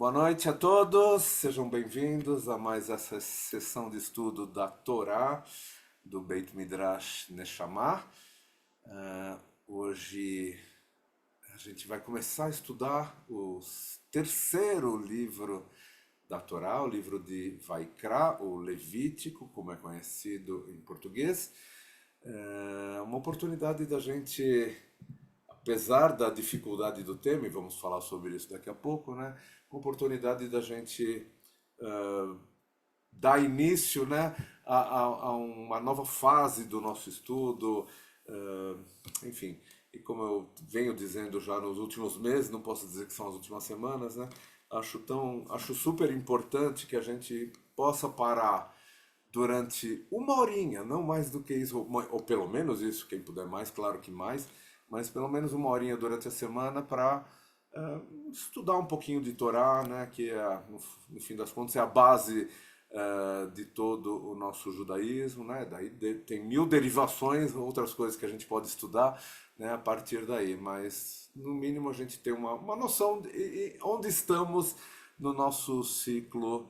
Boa noite a todos, sejam bem-vindos a mais essa sessão de estudo da Torá, do Beit Midrash Neshama. Hoje a gente vai começar a estudar o terceiro livro da Torá, o livro de Vaikra, o Levítico, como é conhecido em português. É uma oportunidade da gente, apesar da dificuldade do tema, e vamos falar sobre isso daqui a pouco, né? Uma oportunidade da gente dar início, né, a uma nova fase do nosso estudo, enfim. E como eu venho dizendo já nos últimos meses, não posso dizer que são as últimas semanas, né? Acho super importante que a gente possa parar durante uma horinha, não mais do que isso, ou pelo menos isso, quem puder mais, claro que mais, mas pelo menos uma horinha durante a semana para estudar um pouquinho de Torá, né, que é, no fim das contas é a base de todo o nosso judaísmo, né? Tem mil derivações, outras coisas que a gente pode estudar, né, a partir daí, mas no mínimo a gente tem uma noção de onde estamos no nosso ciclo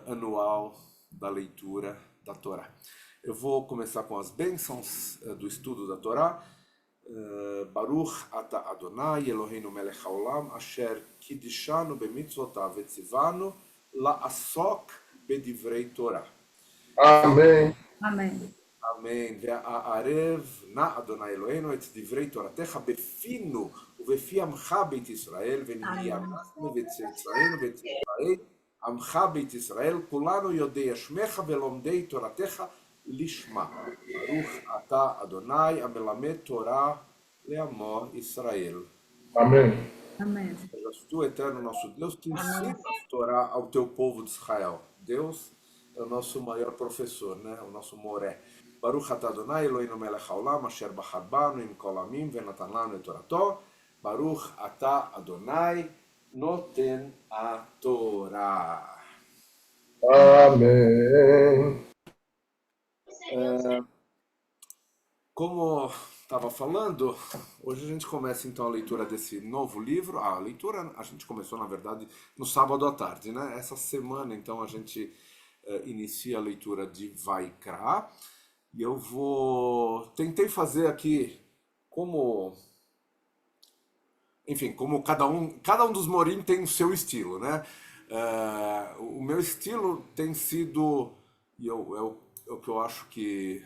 anual da leitura da Torá. Eu vou começar com as bênçãos do estudo da Torá. Baruch ata Adonai Eloheinu melech haolam asher kidishanu bemitzvotav vetzivanu la'asok bedivrei Torah. Amém. Amém. Amém. והערב נא אדוני אלוהינו את דברי תורתך בפינו ובפי עמך בית ישראל ונהיה אנחנו וצאצאינו וצאצאי עמך בית ישראל כולנו יודעי שמך ולומדי תורתך לשמה. ברוך אתה אדוני המלמד תורה לעמו ישראל. Amém. Amém. Sejas tu, eterno nosso Deus, que ensina a Torá ao teu povo de Israel. Deus é o nosso maior professor, né? O nosso moré. Baruch atah Adonai Eloheinu melech haolam asher bachar banu im kol amim venatan lanu et torato. Baruch atah Adonai noten a Torá. Amém. Como estava falando, hoje a gente começa então a leitura desse novo livro. A leitura a gente começou, na verdade, no sábado à tarde, né? Essa semana, então, a gente inicia a leitura de Vaikra. E eu tentei fazer aqui como, enfim, como cada um dos Morim tem o seu estilo, né? O meu estilo tem sido, e é o que eu acho que,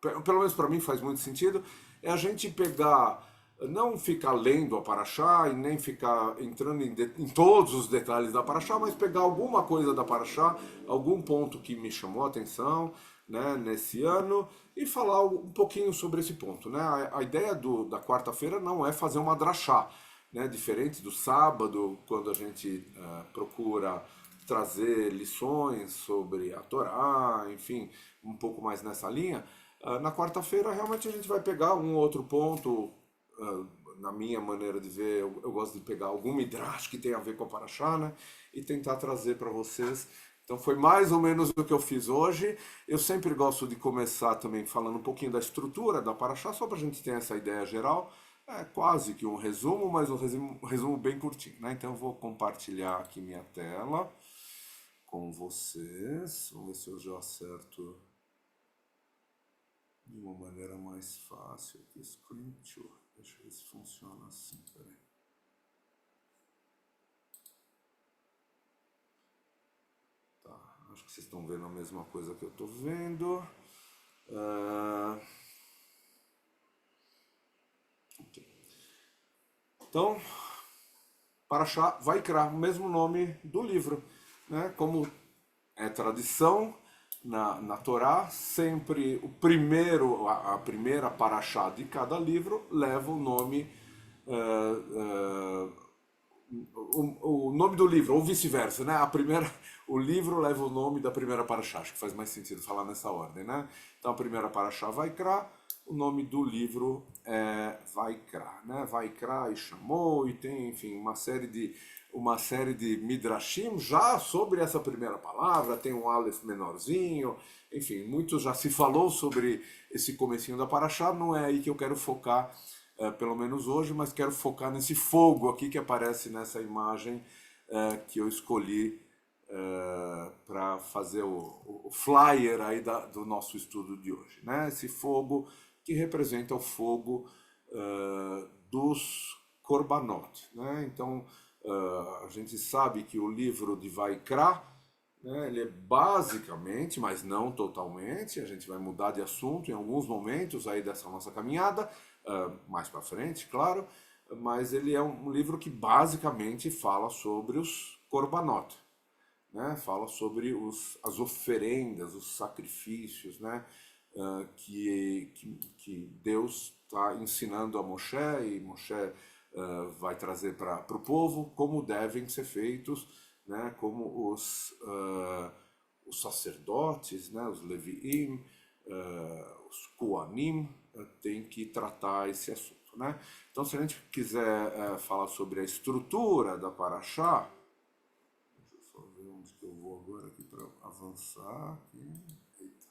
pelo menos para mim faz muito sentido, é a gente pegar, não ficar lendo a Paraxá e nem ficar entrando em todos os detalhes da Paraxá, mas pegar alguma coisa da Paraxá, algum ponto que me chamou a atenção, né, nesse ano, e falar um pouquinho sobre esse ponto, né? A ideia da quarta-feira não é fazer uma drachá, né? Diferente do sábado, quando a gente procura trazer lições sobre a Torá, enfim, um pouco mais nessa linha. Na quarta-feira, realmente a gente vai pegar um outro ponto, na minha maneira de ver, eu gosto de pegar algum midrash que tem a ver com a Paraxá, né? E tentar trazer para vocês. Então foi mais ou menos o que eu fiz hoje. Eu sempre gosto de começar também falando um pouquinho da estrutura da Paraxá, só para a gente ter essa ideia geral. É quase que um resumo, mas um resumo bem curtinho, né? Então eu vou compartilhar aqui minha tela com vocês. Vamos ver se eu já acerto de uma maneira mais fácil aqui. Screen share. Deixa eu ver se funciona assim. Peraí. Acho que vocês estão vendo a mesma coisa que eu estou vendo. Okay. Então, Paraxá Vaikra, o mesmo nome do livro, né? Como é tradição na Torá, sempre a primeira Paraxá de cada livro leva o nome o nome do livro, ou vice-versa, né? O livro leva o nome da primeira paraxá, acho que faz mais sentido falar nessa ordem, né? Então a primeira paraxá Vaikra, o nome do livro é Vaikra, né? Vaikra e chamou, e tem, enfim, uma série de midrashim já sobre essa primeira palavra, tem um aleph menorzinho, enfim, muito já se falou sobre esse comecinho da paraxá, não é aí que eu quero focar pelo menos hoje, mas quero focar nesse fogo aqui que aparece nessa imagem que eu escolhi para fazer o flyer aí do nosso estudo de hoje, né? Esse fogo que representa o fogo dos Korbanot, né? Então, a gente sabe que o livro de Vaikra, né, ele é basicamente, mas não totalmente, a gente vai mudar de assunto em alguns momentos aí dessa nossa caminhada, mais para frente, claro, mas ele é um livro que basicamente fala sobre os Korbanot, né? Fala sobre as oferendas, os sacrifícios, né? Que Deus está ensinando a Moshe, e Moshe vai trazer para o povo como devem ser feitos, né? Como os sacerdotes, né? Os Leviim, os Koanim, têm que tratar esse assunto, né? Então, se a gente quiser falar sobre a estrutura da Parashá, só ver onde que eu vou agora aqui para avançar. Aqui. Eita.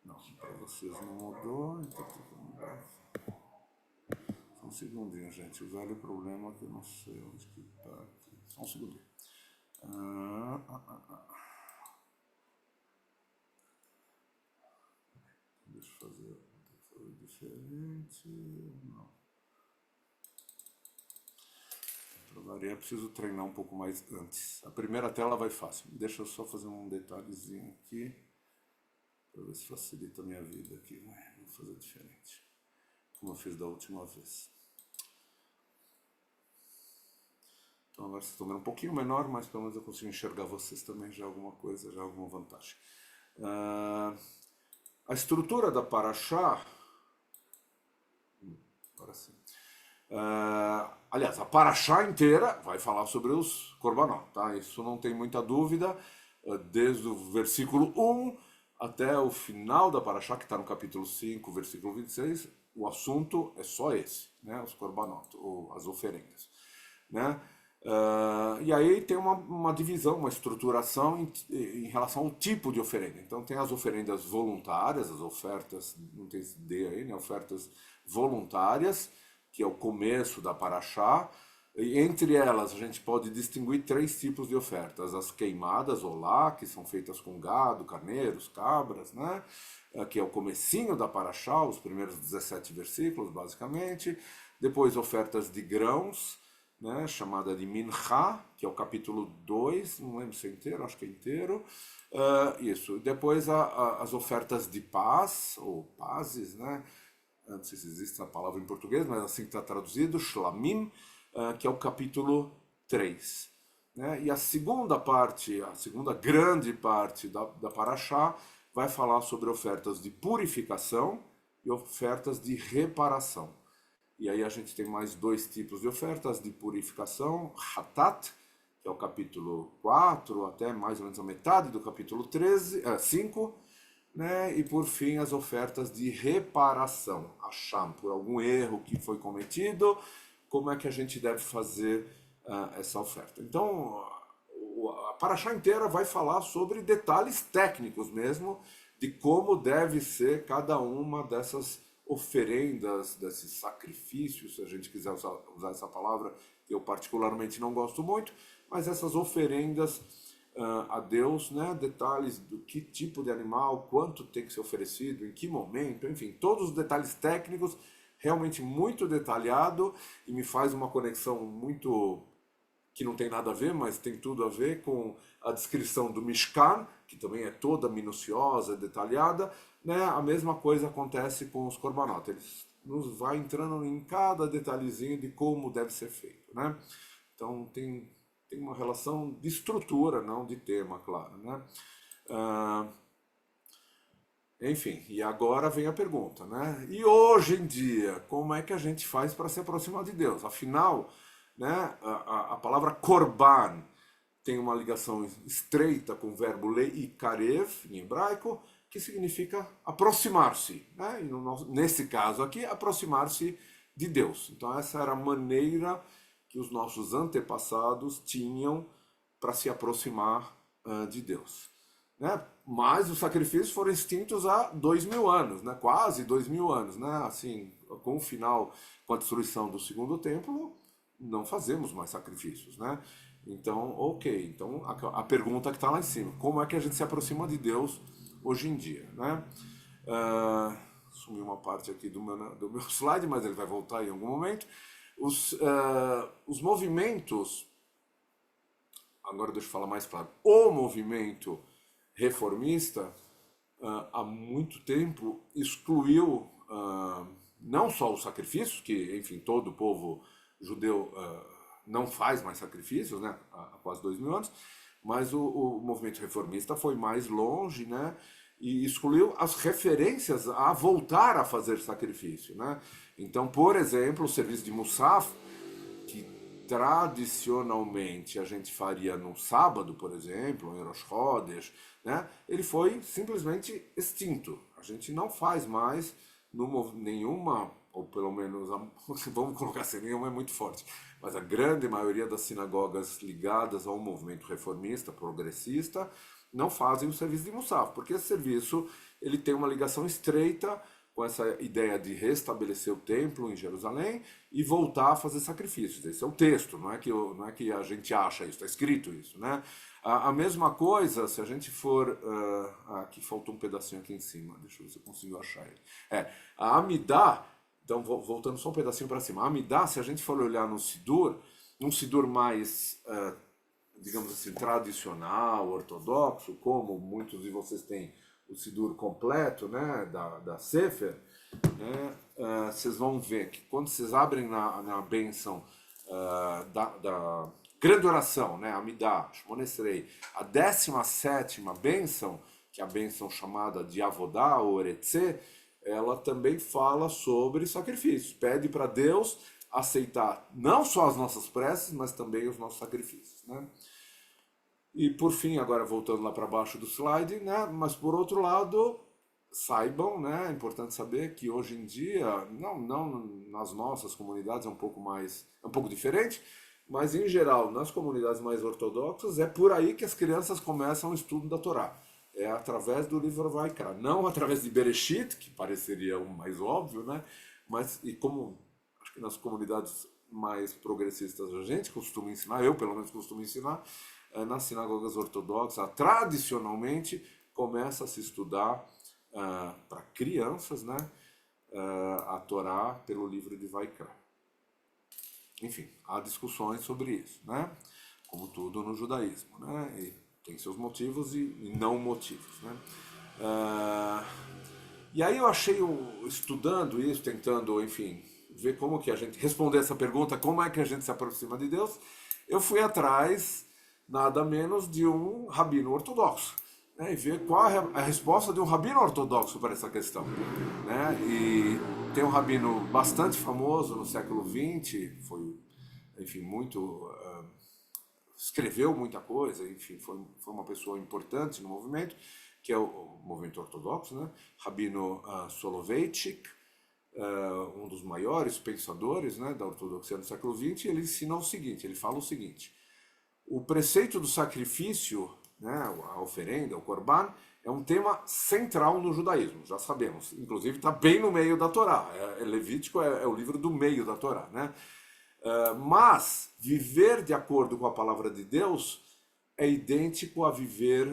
Não, para vocês não mudou, então tem que mudar. Só um segundinho, gente. O velho problema é que eu não sei onde que está aqui. Só um segundinho. Deixa eu fazer diferente. Não. É preciso treinar um pouco mais antes. A primeira tela vai fácil. Deixa eu só fazer um detalhezinho aqui, para ver se facilita a minha vida aqui. Vou fazer diferente, como eu fiz da última vez. Então agora vocês estão vendo um pouquinho menor, mas pelo menos eu consigo enxergar vocês também, já é alguma coisa, já é alguma vantagem. A estrutura da Parashá, agora sim. Aliás, a Parashá inteira vai falar sobre os Korbanot, tá? Isso não tem muita dúvida, desde o versículo 1 até o final da Parashá, que está no capítulo 5, versículo 26, o assunto é só esse, né? Os Korbanot, as oferendas, né? E aí tem uma divisão, uma estruturação em relação ao tipo de oferenda. Então tem as oferendas voluntárias, as ofertas, não tem esse D aí, né? Ofertas voluntárias, que é o começo da Parashá. E entre elas a gente pode distinguir 3 tipos de ofertas: as queimadas, olá, que são feitas com gado, carneiros, cabras, né? Que é o comecinho da Parashá, os primeiros 17 versículos, basicamente. Depois ofertas de grãos, né? Chamada de Minchá, que é o capítulo 2, não lembro se é inteiro, acho que é inteiro. Isso. Depois as ofertas de paz, ou pazes, né? Não sei se existe a palavra em português, mas assim está traduzido, Shlamim, que é o capítulo 3. Né? E a segunda parte, a segunda grande parte da Parashá, vai falar sobre ofertas de purificação e ofertas de reparação. E aí a gente tem mais 2 tipos de ofertas de purificação, Hatat, que é o capítulo 4, até mais ou menos a metade do capítulo 5, né? E por fim as ofertas de reparação, Hasham, por algum erro que foi cometido, como é que a gente deve fazer essa oferta. Então a Parashá inteira vai falar sobre detalhes técnicos mesmo, de como deve ser cada uma dessas oferendas, desses sacrifícios, se a gente quiser usar essa palavra, que eu particularmente não gosto muito, mas essas oferendas a Deus, né? Detalhes do que tipo de animal, quanto tem que ser oferecido, em que momento, enfim, todos os detalhes técnicos, realmente muito detalhado, e me faz uma conexão muito que não tem nada a ver, mas tem tudo a ver com a descrição do Mishkan, que também é toda minuciosa, detalhada, né? A mesma coisa acontece com os Korbanot, eles nos vai entrando em cada detalhezinho de como deve ser feito, né? Então tem uma relação de estrutura, não de tema, claro, né? Enfim, e agora vem a pergunta, né? E hoje em dia, como é que a gente faz para se aproximar de Deus? Afinal, né, a palavra korban tem uma ligação estreita com o verbo leikarev, em hebraico, que significa aproximar-se, né? E nesse caso aqui, aproximar-se de Deus. Então essa era a maneira que os nossos antepassados tinham para se aproximar de Deus. Né? Mas os sacrifícios foram extintos há 2000 anos, né? Quase 2000 anos. Né? Assim, com o final, com a destruição do segundo templo, não fazemos mais sacrifícios, né? Então, ok. Então, a pergunta que está lá em cima, como é que a gente se aproxima de Deus hoje em dia, né? Sumi uma parte aqui do meu slide, mas ele vai voltar em algum momento. Os movimentos, agora deixa eu falar mais claro, o movimento reformista, há muito tempo, excluiu não só os sacrifícios, que, enfim, todo o povo judeu não faz mais sacrifícios, né, há quase 2000 anos, mas o movimento reformista foi mais longe, né, e excluiu as referências a voltar a fazer sacrifício, né. Então, por exemplo, o serviço de Musaf, que tradicionalmente a gente faria no sábado, por exemplo, em Rosh Chodesh, né? Ele foi simplesmente extinto. A gente não faz mais nenhuma, ou pelo menos, vamos colocar assim, nenhuma é muito forte, mas a grande maioria das sinagogas ligadas ao movimento reformista, progressista, não fazem o serviço de Musaf, porque esse serviço ele tem uma ligação estreita com essa ideia de restabelecer o templo em Jerusalém e voltar a fazer sacrifícios. Esse é o texto, não é que a gente acha isso, está escrito isso, né? A mesma coisa, se a gente for... aqui faltou um pedacinho aqui em cima, deixa eu ver se eu consigo achar ele. A Amidá, então voltando só um pedacinho para cima, a Amidá, se a gente for olhar no Sidur, um Sidur mais, digamos assim, tradicional, ortodoxo, como muitos de vocês têm o Sidur completo, né, da Sefer, né, vocês vão ver que quando vocês abrem na bênção da grande oração, né, Amidá, Shmona Esrei, a 17ª bênção, que é a bênção chamada de Avodá ou Eretze, ela também fala sobre sacrifícios. Pede para Deus aceitar não só as nossas preces, mas também os nossos sacrifícios, né? E por fim, agora voltando lá para baixo do slide, né? Mas por outro lado, saibam, né? É importante saber que hoje em dia, não nas nossas comunidades é um pouco diferente, mas em geral, nas comunidades mais ortodoxas, é por aí que as crianças começam o estudo da Torá. É através do livro Vaikra, não através de Bereshit, que pareceria o mais óbvio, né? Mas, e como acho que nas comunidades mais progressistas a gente costuma ensinar, eu pelo menos costumo ensinar, nas sinagogas ortodoxas, tradicionalmente, começa a se estudar para crianças, né, a Torá pelo livro de Vaikra. Enfim, há discussões sobre isso, né? Como tudo no judaísmo, né? E tem seus motivos e não motivos, né? E aí eu achei, estudando isso, tentando, enfim, ver como que a gente responder essa pergunta, como é que a gente se aproxima de Deus, eu fui atrás nada menos de um rabino ortodoxo, né, e ver qual é a resposta de um rabino ortodoxo para essa questão, né? E tem um rabino bastante famoso no século XX, foi, enfim, escreveu muita coisa, enfim, foi uma pessoa importante no movimento, que é o movimento ortodoxo, né? Rabino Soloveitchik, um dos maiores pensadores, né, da ortodoxia no século XX, ele ensina o seguinte, ele fala o seguinte: o preceito do sacrifício, né, a oferenda, o korban, é um tema central no judaísmo, já sabemos. Inclusive está bem no meio da Torá. Levítico é o livro do meio da Torá, né? Mas viver de acordo com a palavra de Deus é idêntico a viver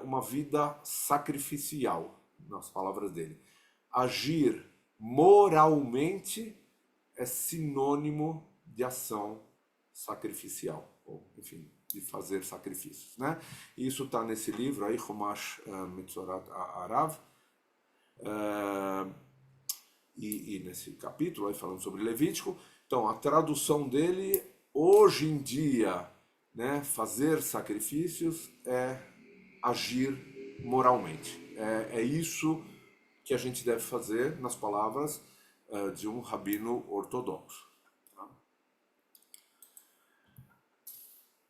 uma vida sacrificial, nas palavras dele. Agir moralmente é sinônimo de ação sacrificial, ou enfim, de fazer sacrifícios, né? Isso está nesse livro aí, Chumash Metzorat Arav, e nesse capítulo aí falando sobre Levítico. Então, a tradução dele, hoje em dia, né, fazer sacrifícios é agir moralmente. É isso que a gente deve fazer, nas palavras de um rabino ortodoxo.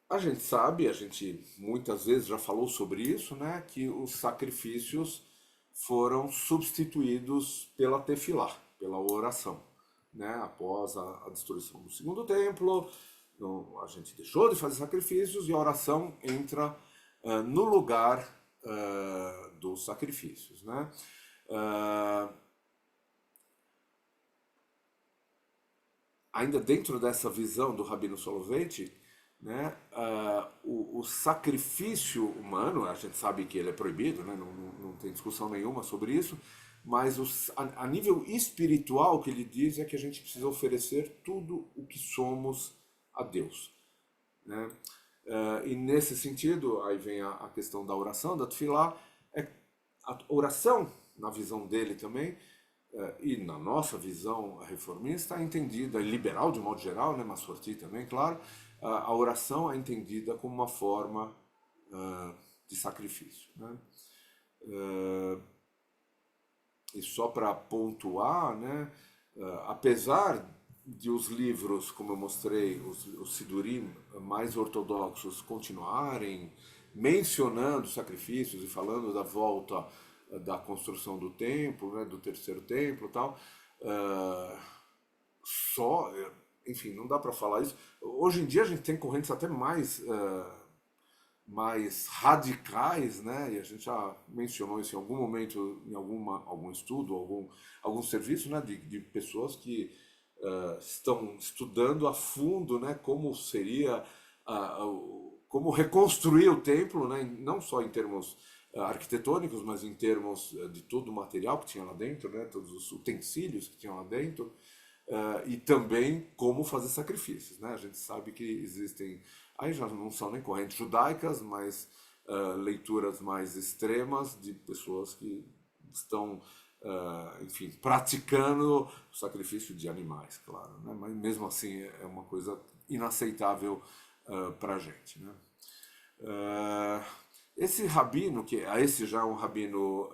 A gente sabe, a gente muitas vezes já falou sobre isso, né, que os sacrifícios foram substituídos pela tefilá, pela oração, né, após a destruição do segundo templo. A gente deixou de fazer sacrifícios e a oração entra no lugar dos sacrifícios, né? ainda dentro dessa visão do Rabino Soloveitch, né, o sacrifício humano, a gente sabe que ele é proibido, né, não tem discussão nenhuma sobre isso, mas a nível espiritual o que ele diz é que a gente precisa oferecer tudo o que somos a Deus, né? E nesse sentido, aí vem a questão da oração, da tefilá, a oração, na visão dele também, e na nossa visão reformista, é entendida, liberal de modo geral, né, Massorti também, claro, a oração é entendida como uma forma de sacrifício, né? E só para pontuar, né, apesar de os livros, como eu mostrei, os Sidurim mais ortodoxos continuarem mencionando sacrifícios e falando da volta da construção do templo, né, do terceiro templo e tal, só, enfim, não dá para falar isso. Hoje em dia a gente tem correntes até mais radicais, né? E a gente já mencionou isso em algum momento, em algum estudo, algum serviço, né? De pessoas que estão estudando a fundo, né? Como seria, como reconstruir o templo, né? Não só em termos arquitetônicos, mas em termos de todo o material que tinha lá dentro, né? Todos os utensílios que tinham lá dentro. E também como fazer sacrifícios, né? A gente sabe que existem, aí já não são nem correntes judaicas, mas leituras mais extremas de pessoas que estão, enfim, praticando o sacrifício de animais, claro, né? Mas mesmo assim é uma coisa inaceitável para a gente, né? Esse rabino, esse já é um rabino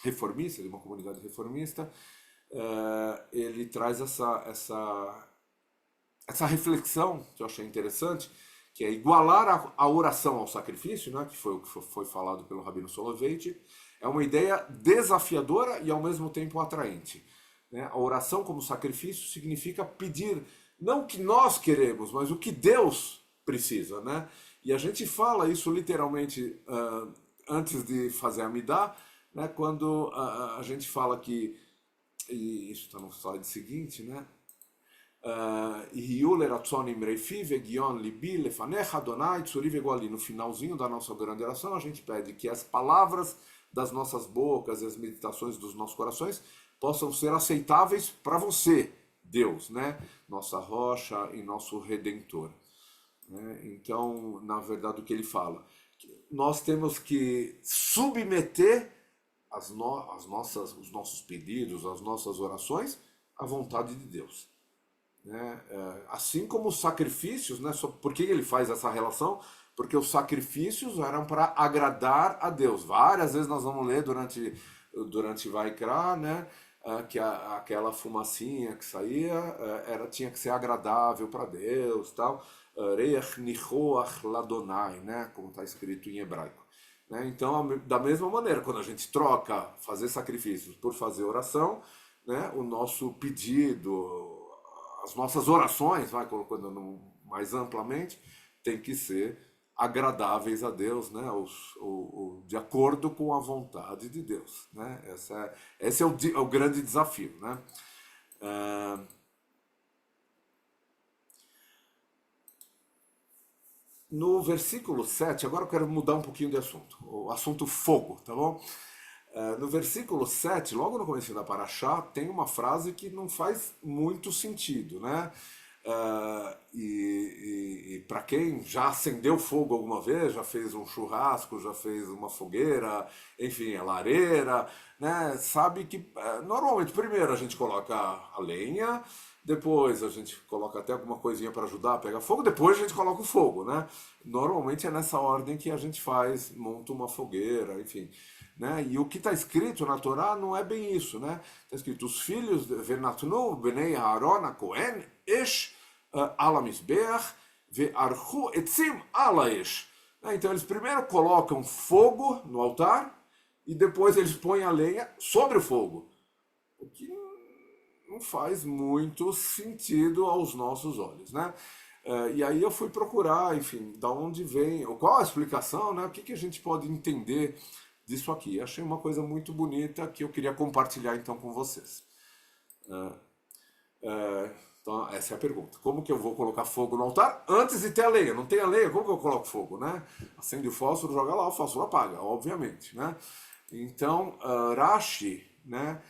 reformista, de uma comunidade reformista, ele traz essa reflexão que eu achei interessante, que é igualar a oração ao sacrifício, né, que foi o que foi falado pelo Rabino Soloveitch. É uma ideia desafiadora e ao mesmo tempo atraente, né? A oração como sacrifício significa pedir não o que nós queremos, mas o que Deus precisa, né? E a gente fala isso literalmente antes de fazer a Midá, né, quando a gente fala que, e isso está no slide seguinte, né? No finalzinho da nossa grande oração, a gente pede que as palavras das nossas bocas e as meditações dos nossos corações possam ser aceitáveis para você, Deus, né? Nossa rocha e nosso redentor, né? Então, na verdade, o que ele fala? Nós temos que submeter os nossos pedidos, as nossas orações à vontade de Deus, né? Assim como os sacrifícios, né? Por que ele faz essa relação? Porque os sacrifícios eram para agradar a Deus. Várias vezes nós vamos ler durante Vaikra, né? Que aquela fumacinha que saía tinha que ser agradável para Deus, tal. Reach nichoach ladonai, né? Como está escrito em hebraico. Né? Então, da mesma maneira, quando a gente troca fazer sacrifícios por fazer oração, né? O nosso pedido, as nossas orações, vai colocando mais amplamente, tem que ser agradáveis a Deus, né? De acordo com a vontade de Deus, né? Esse é o grande desafio, né? No versículo 7, agora eu quero mudar um pouquinho de assunto, o assunto fogo, tá bom? No versículo 7, logo no começo da Paraxá, tem uma frase que não faz muito sentido, né? E para quem já acendeu fogo alguma vez, já fez um churrasco, já fez uma fogueira, enfim, a lareira, né? Sabe que normalmente primeiro a gente coloca a lenha, depois a gente coloca até alguma coisinha para ajudar a pegar fogo, depois a gente coloca o fogo, né? Normalmente é nessa ordem que a gente monta uma fogueira, enfim, né? E o que está escrito na Torá não é bem isso, né? Está escrito: os filhos de Venatnu, Benei Aaron, Cohen, Esh, ala Mizbeach, Ve'archu etzim ala Esh. Então eles primeiro colocam fogo no altar e depois eles põem a lenha sobre o fogo. O que não faz muito sentido aos nossos olhos, né? E aí eu fui procurar, enfim, da onde vem, qual a explicação, né? O que a gente pode entender disso aqui. Achei uma coisa muito bonita que eu queria compartilhar então com vocês. Então, essa é a pergunta. Como que eu vou colocar fogo no altar antes de ter a lenha? Não tem a lenha, como que eu coloco fogo, né? Acende o fósforo, joga lá, o fósforo apaga, obviamente, né? Então, Rashi, né,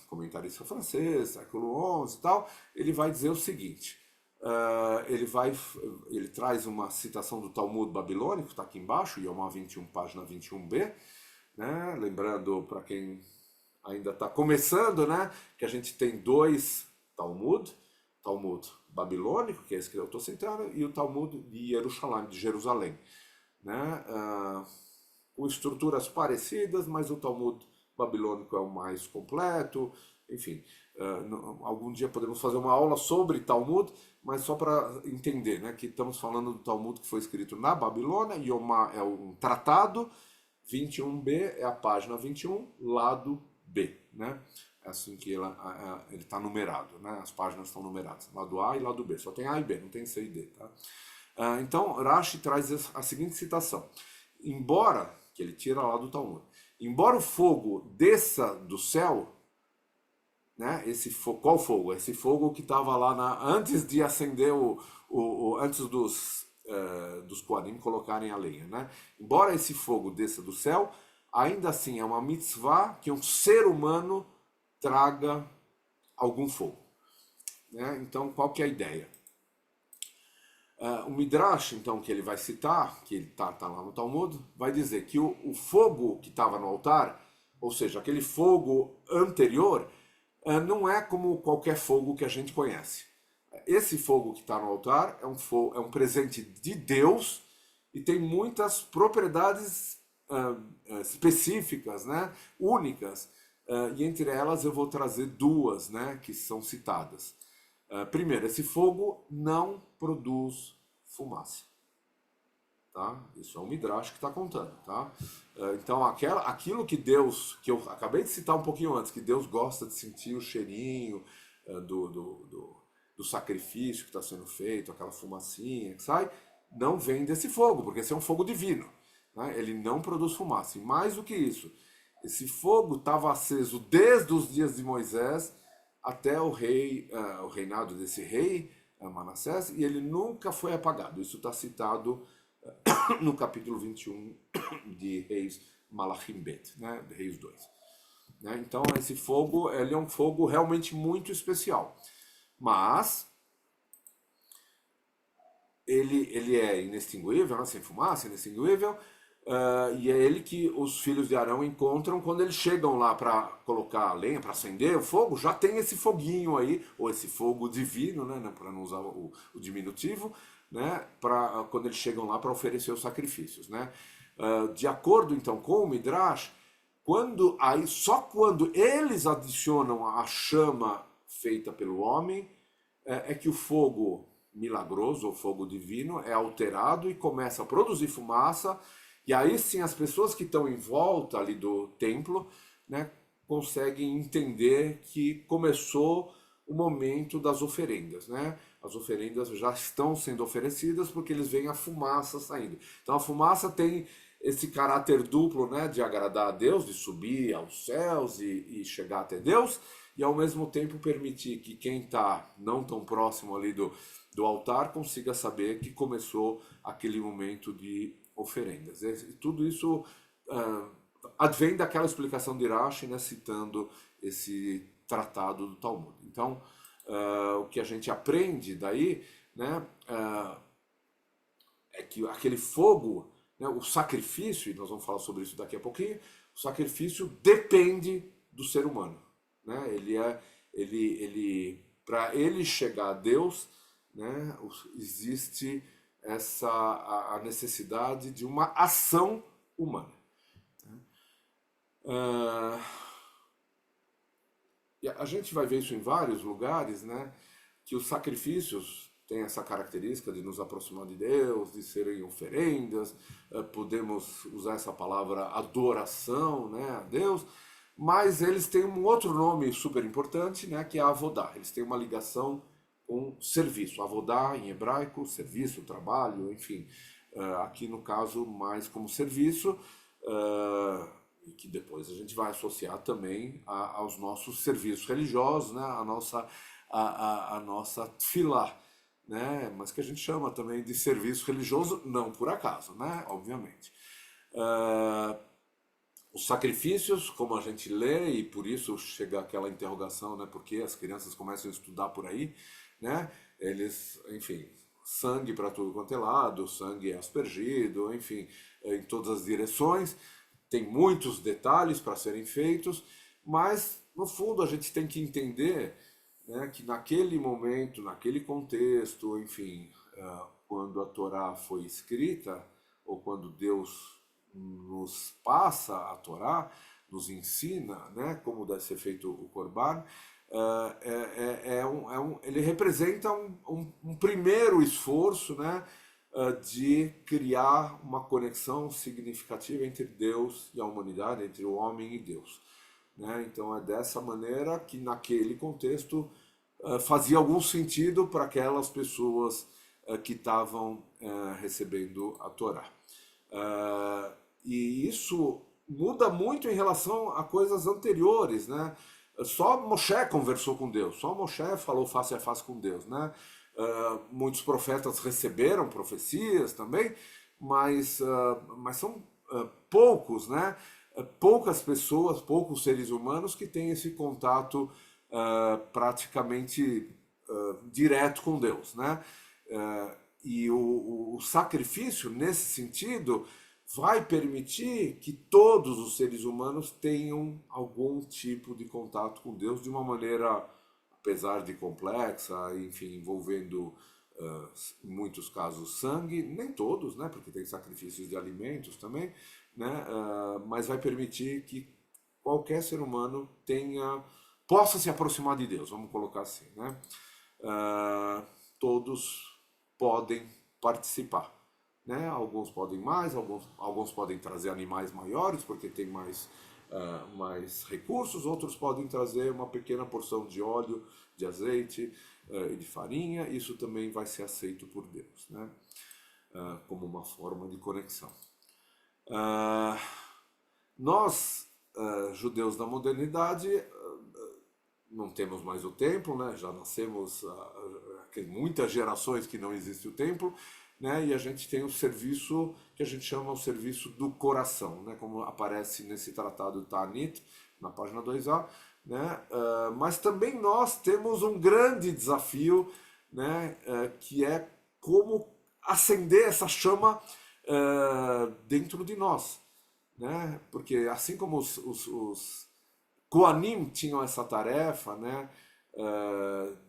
comentarista francês, século XI e tal, ele vai dizer o seguinte, ele traz uma citação do Talmud babilônico, está aqui embaixo, Yomá 21, página 21b, né? Lembrando para quem ainda está começando, né, que a gente tem dois Talmud babilônico, que é esse que eu estou citando, e o Talmud de Jerusalém, né, com estruturas parecidas, mas o Talmud babilônico é o mais completo, enfim, algum dia podemos fazer uma aula sobre Talmud, mas só para entender, né, que estamos falando do Talmud que foi escrito na Babilônia, Yomá é um tratado, 21b é a página 21, lado B, né? É assim que ele está numerado, né? As páginas estão numeradas, lado A e lado B, só tem A e B, não tem C e D, tá? Então, Rashi traz a seguinte citação, embora, que ele tira lá do Talmud, embora o fogo desça do céu, né? Qual fogo? Esse fogo que estava lá antes de acender antes dos Kohanim colocarem a lenha, né? Embora esse fogo desça do céu, ainda assim é uma mitzvah que um ser humano traga algum fogo, né? Então, qual que é a ideia? O Midrash, então, que ele vai citar, que ele tá lá no Talmud, vai dizer que o fogo que estava no altar, ou seja, aquele fogo anterior, não é como qualquer fogo que a gente conhece. Esse fogo que está no altar é um presente de Deus e tem muitas propriedades específicas, né, únicas. E entre elas eu vou trazer duas, né, que são citadas. Primeiro, esse fogo não produz fumaça. Tá? Isso é um Midrash que está contando. Tá? Então, aquilo que Deus, que eu acabei de citar um pouquinho antes, que Deus gosta de sentir o cheirinho do sacrifício que está sendo feito, aquela fumacinha que sai, não vem desse fogo, porque esse é um fogo divino. Né? Ele não produz fumaça. E mais do que isso, esse fogo estava aceso desde os dias de Moisés até o reinado desse rei, Manassés, e ele nunca foi apagado. Isso está citado no capítulo 21 de Reis Malachim Bet, né, de Reis 2. Né? Então esse fogo ele é um fogo realmente muito especial. Mas ele é inextinguível, né, sem fumaça, inextinguível, e é ele que os filhos de Arão encontram quando eles chegam lá para colocar a lenha, para acender o fogo, já tem esse foguinho aí, ou esse fogo divino, né, para não usar o diminutivo, né, quando eles chegam lá para oferecer os sacrifícios. Né. De acordo então com o Midrash, só quando eles adicionam a chama feita pelo homem, é que o fogo milagroso, o fogo divino, é alterado e começa a produzir fumaça, e aí sim as pessoas que estão em volta ali do templo, né, conseguem entender que começou o momento das oferendas, né? As oferendas já estão sendo oferecidas porque eles veem a fumaça saindo. Então a fumaça tem esse caráter duplo, né, de agradar a Deus, de subir aos céus e chegar até Deus, e ao mesmo tempo permitir que quem está não tão próximo ali do altar consiga saber que começou aquele momento de oferendas. E tudo isso advém daquela explicação de Rashi, né, citando esse tratado do Talmud. Então, o que a gente aprende daí, né, é que aquele fogo, né, o sacrifício, e nós vamos falar sobre isso daqui a pouquinho, o sacrifício depende do ser humano. Né? Para ele chegar a Deus, né, existe a necessidade de uma ação humana. E a gente vai ver isso em vários lugares, né, que os sacrifícios têm essa característica de nos aproximar de Deus, de serem oferendas, podemos usar essa palavra adoração, né, a Deus, mas eles têm um outro nome super importante, né, que é avodá. Eles têm uma ligação com serviço. Avodá em hebraico, serviço, trabalho, enfim. Aqui no caso mais como serviço, e que depois a gente vai associar também aos nossos serviços religiosos, né, a nossa a nossa tefilá, né? Mas que a gente chama também de serviço religioso, não por acaso, né? Obviamente. Ah, os sacrifícios, como a gente lê, e por isso chega aquela interrogação, né? Porque as crianças começam a estudar por aí, né? Eles, enfim, sangue para tudo quanto é lado, sangue é aspergido, enfim, em todas as direções. Tem muitos detalhes para serem feitos, mas no fundo a gente tem que entender, né, que naquele momento, naquele contexto, enfim, quando a Torá foi escrita, ou quando Deus nos passa a Torá, nos ensina, né, como deve ser feito o Corban, ele representa um primeiro esforço, né, de criar uma conexão significativa entre Deus e a humanidade, entre o homem e Deus. Né? Então é dessa maneira que naquele contexto fazia algum sentido para aquelas pessoas que estavam recebendo a Torá. E isso muda muito em relação a coisas anteriores, né? Só Moshe conversou com Deus, só Moshe falou face a face com Deus, né? Muitos profetas receberam profecias também, mas são poucos, né? Poucas pessoas, poucos seres humanos que têm esse contato praticamente direto com Deus, né? E o sacrifício, nesse sentido, vai permitir que todos os seres humanos tenham algum tipo de contato com Deus de uma maneira, apesar de complexa, enfim, envolvendo em muitos casos sangue, nem todos, né, porque tem sacrifícios de alimentos também, né, mas vai permitir que qualquer ser humano possa se aproximar de Deus, vamos colocar assim, né? Todos podem participar, né? Alguns podem mais, alguns podem trazer animais maiores porque tem mais recursos, outros podem trazer uma pequena porção de óleo, de azeite e de farinha. Isso também vai ser aceito por Deus, né? Como uma forma de conexão. Nós, judeus da modernidade, não temos mais o templo, né? Já nascemos tem muitas gerações que não existe o templo, né? E a gente tem o serviço que a gente chama o serviço do coração, né? Como aparece nesse tratado Ta'anit, na página 2a, né? Mas também nós temos um grande desafio, né? Que é como acender essa chama dentro de nós, né? Porque assim como os Koanim tinham essa tarefa, né,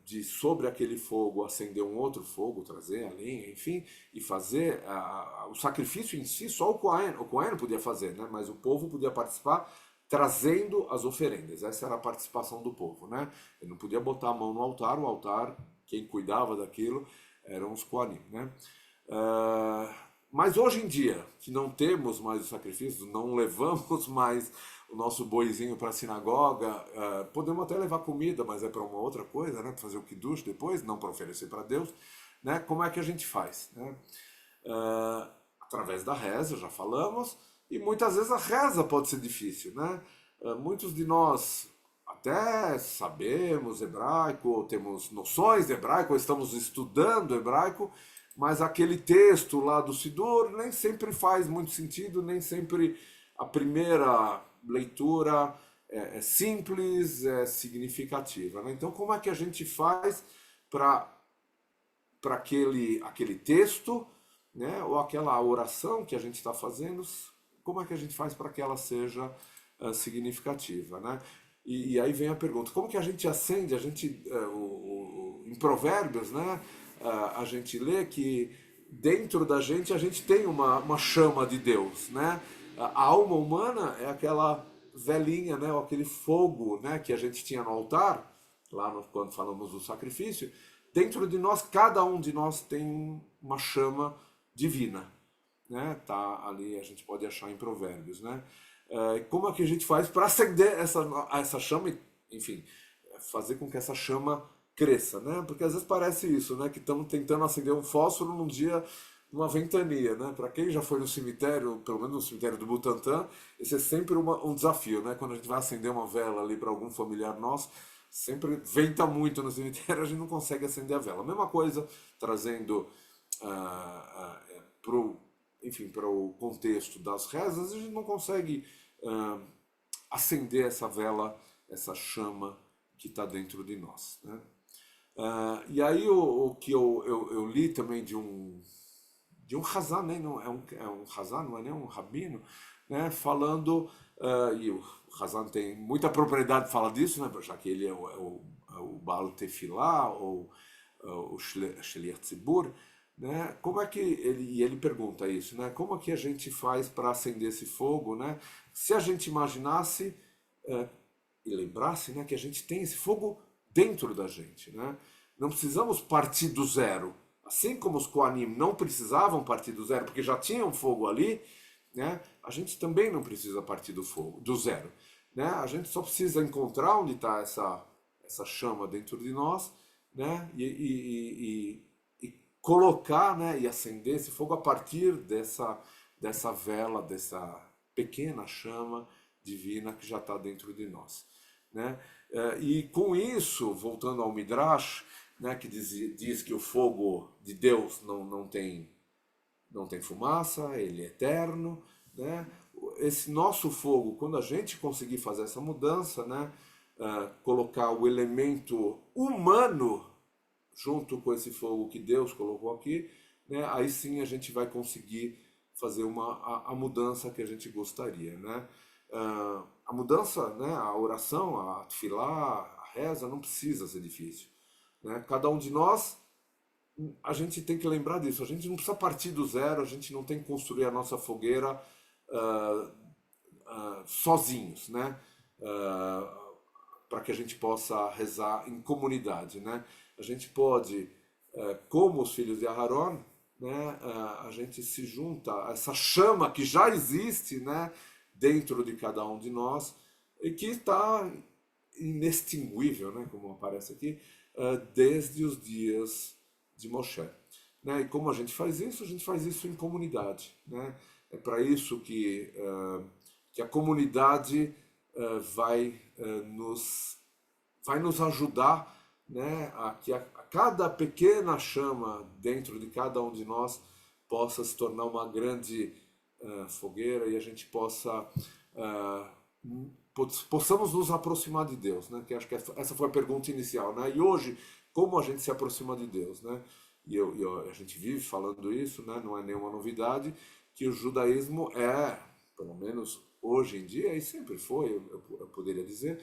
de sobre aquele fogo acender um outro fogo, trazer a lenha, enfim, e fazer o sacrifício em si, só o Kohen podia fazer, né, mas o povo podia participar trazendo as oferendas. Essa era a participação do povo, né? Ele não podia botar a mão no altar, o altar, quem cuidava daquilo eram os Koanim, né? Mas hoje em dia, que não temos mais os sacrifícios, não levamos mais o nosso boizinho para a sinagoga, podemos até levar comida, mas é para uma outra coisa, né? Para fazer o kiddush depois, não para oferecer para Deus, né? Como é que a gente faz, né? Através da reza, já falamos, e muitas vezes a reza pode ser difícil, né? Muitos de nós até sabemos hebraico, temos noções de hebraico, estamos estudando hebraico, mas aquele texto lá do Sidur nem sempre faz muito sentido, nem sempre a primeira leitura é simples, é significativa, né? Então, como é que a gente faz para aquele texto, né, ou aquela oração que a gente está fazendo, como é que a gente faz para que ela seja significativa, né? E aí vem a pergunta, como que a gente acende, em Provérbios, né, a gente lê que dentro da gente a gente tem uma chama de Deus, né? A alma humana é aquela velhinha, né, ou aquele fogo, né, que a gente tinha no altar, quando falamos do sacrifício. Dentro de nós, cada um de nós tem uma chama divina, né? Tá ali, a gente pode achar em Provérbios, né? Como é que a gente faz para acender essa chama, enfim, fazer com que essa chama cresça, né? Porque às vezes parece isso, né? Que estamos tentando acender um fósforo num dia, numa ventania, né? Para quem já foi no cemitério, pelo menos no cemitério do Butantã, esse é sempre um desafio, né? Quando a gente vai acender uma vela ali para algum familiar nosso, sempre venta muito no cemitério, a gente não consegue acender a vela. A mesma coisa trazendo pro, enfim, para o contexto das rezas, a gente não consegue ah, acender essa vela, essa chama que está dentro de nós, né? E aí o que eu li também de um Hazan, né? Não, é um Hazan, não é nem um rabino, né? Falando, e o Hazan tem muita propriedade de falar disso, né? Já que ele é o Baal Tefilá, ou o Shliach Tzibur, né? Como é que ele pergunta isso, né? Como é que a gente faz para acender esse fogo, né? Se a gente imaginasse e lembrasse, né, que a gente tem esse fogo dentro da gente, né? Não precisamos partir do zero. Assim como os Koanim não precisavam partir do zero, porque já tinham fogo ali, né? A gente também não precisa partir do zero, né? A gente só precisa encontrar onde está essa chama dentro de nós, né? E colocar, né? E acender esse fogo a partir dessa vela, dessa pequena chama divina que já está dentro de nós, né? E com isso, voltando ao Midrash, né, que diz que o fogo de Deus não tem fumaça, ele é eterno, né? Esse nosso fogo, quando a gente conseguir fazer essa mudança, né, colocar o elemento humano junto com esse fogo que Deus colocou aqui, né, aí sim a gente vai conseguir fazer a mudança que a gente gostaria, né? A mudança, né, a oração, a tefilá, a reza não precisa ser difícil, né? Cada um de nós, a gente tem que lembrar disso. A gente não precisa partir do zero, a gente não tem que construir a nossa fogueira sozinhos, né? Para que a gente possa rezar em comunidade, né? A gente pode, como os filhos de Aharon, né? A gente se junta a essa chama que já existe, né? Dentro de cada um de nós e que está inextinguível, né? Como aparece aqui, desde os dias de Moshe, né? E como a gente faz isso? A gente faz isso em comunidade, né? É para isso que a comunidade vai nos ajudar, né? A que a cada pequena chama dentro de cada um de nós possa se tornar uma grande fogueira e a gente possamos nos aproximar de Deus, né? Que acho que essa foi a pergunta inicial, né? E hoje, como a gente se aproxima de Deus, né? E a gente vive falando isso, né? Não é nenhuma novidade que o judaísmo pelo menos hoje em dia, e sempre foi, eu poderia dizer,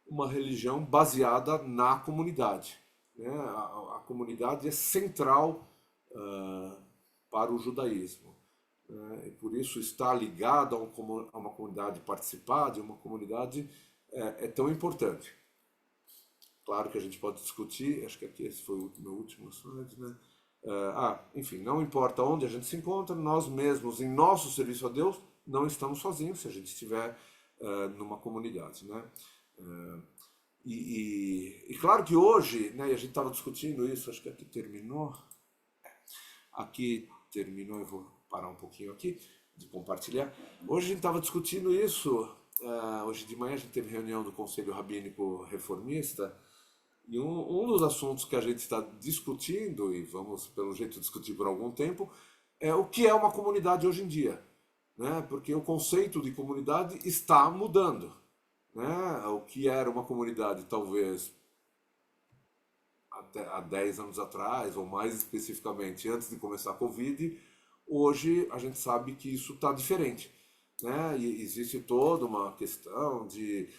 uma religião baseada na comunidade, né? A comunidade é central para o judaísmo, né? E por isso estar ligado a uma comunidade, participar de uma comunidade é tão importante. Claro que a gente pode discutir, acho que aqui esse foi o meu último slide, né? Enfim, não importa onde a gente se encontra, nós mesmos, em nosso serviço a Deus, não estamos sozinhos se a gente estiver numa comunidade, né? E claro que hoje, né, e a gente estava discutindo isso, acho que aqui terminou, eu vou parar um pouquinho aqui de compartilhar. Hoje a gente estava discutindo isso, hoje de manhã a gente teve reunião do Conselho Rabínico Reformista, e um dos assuntos que a gente está discutindo, e vamos pelo jeito discutir por algum tempo, é o que é uma comunidade hoje em dia, né? Porque o conceito de comunidade está mudando, né? O que era uma comunidade talvez até há 10 anos atrás, ou mais especificamente antes de começar a Covid, hoje a gente sabe que isso está diferente, né? E existe toda uma questão de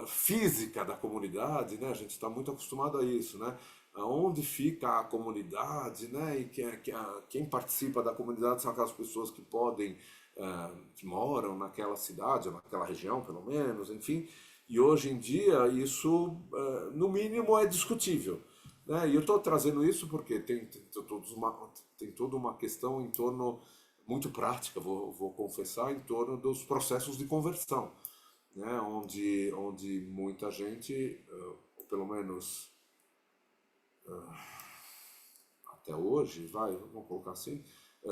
física da comunidade, né? A gente está muito acostumado a isso, né? Onde fica a comunidade, né? E quem participa da comunidade são aquelas pessoas que podem, que moram naquela cidade, ou naquela região, pelo menos, enfim. E hoje em dia isso, no mínimo, é discutível, né? E eu estou trazendo isso porque tem toda uma questão em torno, muito prática, vou confessar, em torno dos processos de conversão, né? Onde muita gente, ou pelo menos até hoje, vamos colocar assim,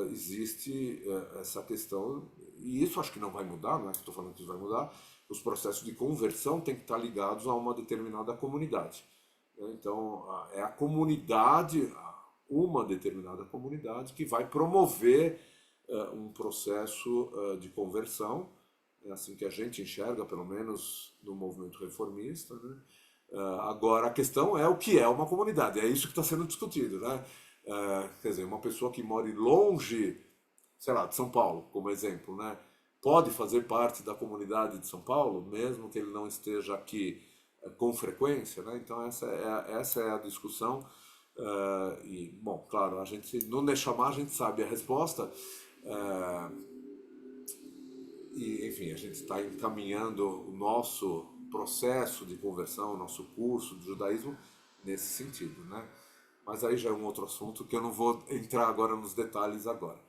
existe essa questão, e isso acho que não vai mudar, não é que estou falando que isso vai mudar, os processos de conversão têm que estar ligados a uma determinada comunidade. Então, é a comunidade, uma determinada comunidade, que vai promover um processo de conversão, é assim que a gente enxerga, pelo menos no movimento reformista, né? Agora, a questão é o que é uma comunidade, é isso que está sendo discutido, né? Quer dizer, uma pessoa que mora longe, sei lá, de São Paulo, como exemplo, né? Pode fazer parte da comunidade de São Paulo, mesmo que ele não esteja aqui com frequência, né? Então essa é a discussão. E, bom, claro, a gente, no Neshama, a gente sabe a resposta. E, enfim, a gente está encaminhando o nosso processo de conversão, o nosso curso de judaísmo nesse sentido, né? Mas aí já é um outro assunto que eu não vou entrar agora nos detalhes agora.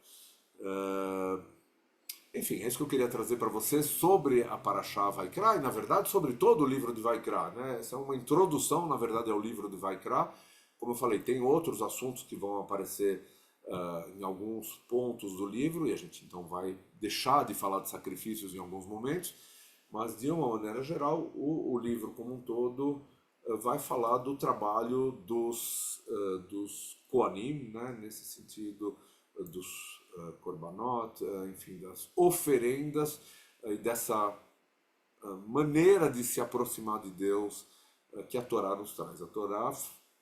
Enfim, é isso que eu queria trazer para você sobre a Parashá Vaikra e, na verdade, sobre todo o livro de Vaikra, né? Essa é uma introdução, na verdade, ao livro de Vaikra. Como eu falei, tem outros assuntos que vão aparecer em alguns pontos do livro, e a gente então vai deixar de falar de sacrifícios em alguns momentos, mas de uma maneira geral, o livro como um todo vai falar do trabalho dos Koanim, né? Nesse sentido, dos korbanot, enfim, das oferendas e dessa maneira de se aproximar de Deus que a Torá nos traz. A Torá,